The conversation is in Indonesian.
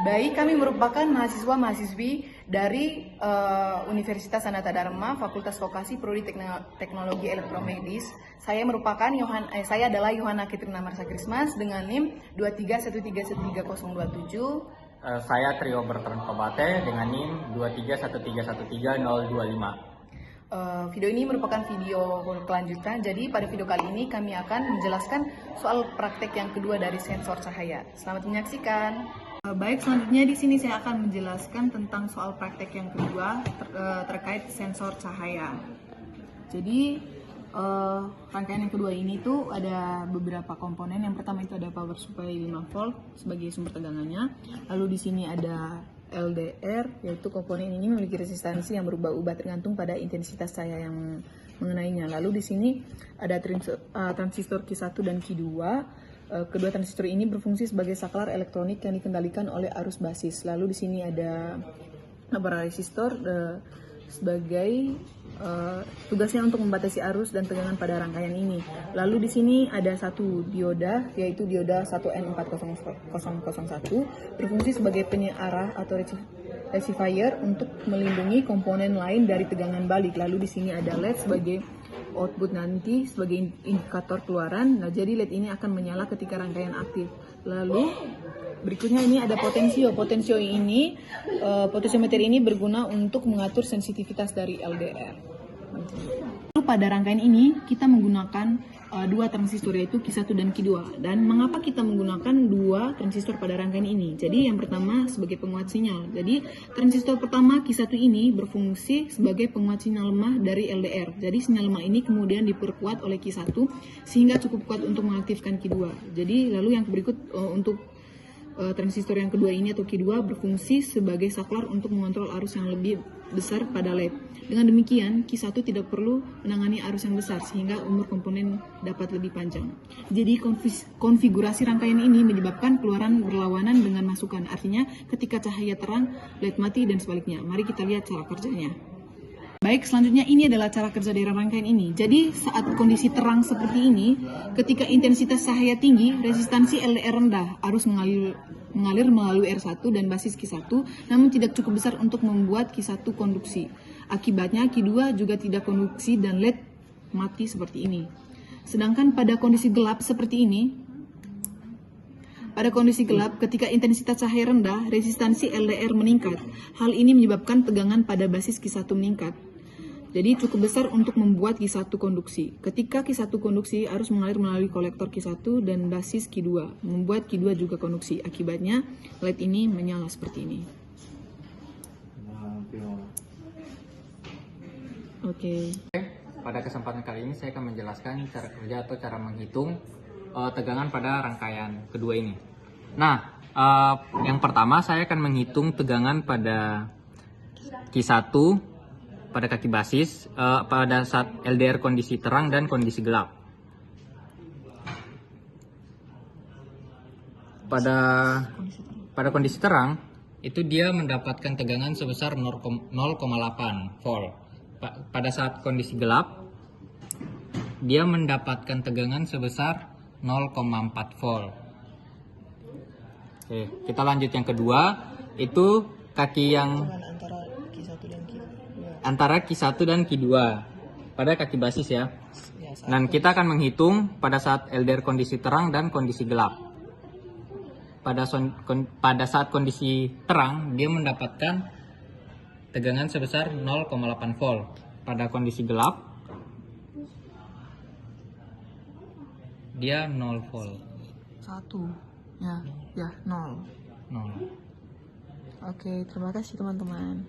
Baik, kami merupakan mahasiswa-mahasiswi dari Universitas Sanata Dharma, Fakultas Vokasi Prodi Teknologi Elektromedis. Saya adalah Yohana Kitrina Marsa Krismas dengan NIM 231313027. Saya Trio Bertrand Kobate dengan NIM 231313025. Video ini merupakan video kelanjutan. Jadi pada video kali ini kami akan menjelaskan soal praktek yang kedua dari sensor cahaya. Selamat menyaksikan. Baik, selanjutnya di sini saya akan menjelaskan tentang soal praktek yang kedua terkait sensor cahaya. Jadi rangkaian yang kedua ini tuh ada beberapa komponen. Yang pertama itu ada power supply 5 volt sebagai sumber tegangannya. Lalu di sini ada LDR, yaitu komponen ini memiliki resistansi yang berubah-ubah tergantung pada intensitas cahaya yang mengenainya. Lalu di sini ada transistor Q1 dan Q2. Kedua transistor ini berfungsi sebagai saklar elektronik yang dikendalikan oleh arus basis. Lalu di sini ada resistor sebagai tugasnya untuk membatasi arus dan tegangan pada rangkaian ini. Lalu di sini ada satu dioda, yaitu dioda 1N4001, berfungsi sebagai penyearah atau rectifier untuk melindungi komponen lain dari tegangan balik. Lalu di sini ada LED sebagai output nanti sebagai indikator keluaran. Nah, jadi LED ini akan menyala ketika rangkaian aktif. Lalu berikutnya ini ada potensio. Potensiometer ini berguna untuk mengatur sensitivitas dari LDR. Lalu pada rangkaian ini kita menggunakan dua transistor, yaitu Q1 dan Q2. Dan mengapa kita menggunakan dua transistor pada rangkaian ini? Jadi yang pertama sebagai penguat sinyal. Jadi transistor pertama Q1 ini berfungsi sebagai penguat sinyal lemah dari LDR. Jadi sinyal lemah ini kemudian diperkuat oleh Q1 sehingga cukup kuat untuk mengaktifkan Q2. Jadi lalu yang berikut untuk transistor yang kedua ini atau Q2 berfungsi sebagai saklar untuk mengontrol arus yang lebih besar pada LED. Dengan demikian, Q1 tidak perlu menangani arus yang besar sehingga umur komponen dapat lebih panjang. Jadi konfigurasi rangkaian ini menyebabkan keluaran berlawanan dengan masukan. Artinya ketika cahaya terang, LED mati dan sebaliknya. Mari kita lihat cara kerjanya. Baik, selanjutnya ini adalah cara kerja dari rangkaian ini. Jadi saat kondisi terang seperti ini, ketika intensitas cahaya tinggi, resistansi LDR rendah, arus mengalir melalui R1 dan basis Q1, namun tidak cukup besar untuk membuat Q1 konduksi. Akibatnya Q2 juga tidak konduksi dan LED mati seperti ini. Sedangkan pada kondisi gelap seperti ini, ketika intensitas cahaya rendah, resistansi LDR meningkat. Hal ini menyebabkan tegangan pada basis Q1 meningkat. Jadi cukup besar untuk membuat Q1 konduksi. Ketika Q1 konduksi, arus mengalir melalui kolektor Q1 dan basis Q2, membuat Q2 juga konduksi. Akibatnya, LED ini menyala seperti ini. Oke. Pada kesempatan kali ini saya akan menjelaskan cara kerja atau cara menghitung tegangan pada rangkaian kedua ini. Nah, yang pertama saya akan menghitung tegangan pada Q1 pada kaki basis pada saat LDR kondisi terang dan kondisi gelap. Pada kondisi terang itu dia mendapatkan tegangan sebesar 0,8 volt. Pada saat kondisi gelap dia mendapatkan tegangan sebesar 0,4 volt. Oke, kita lanjut yang kedua, itu kaki yang antara Q1 dan Q2 pada kaki basis ya. Dan kita akan menghitung pada saat LDR kondisi terang dan kondisi gelap. Pada saat kondisi terang dia mendapatkan tegangan sebesar 0,8 volt. Pada kondisi gelap dia 0 volt. 1 ya 0. Nol. Oke, terima kasih teman-teman.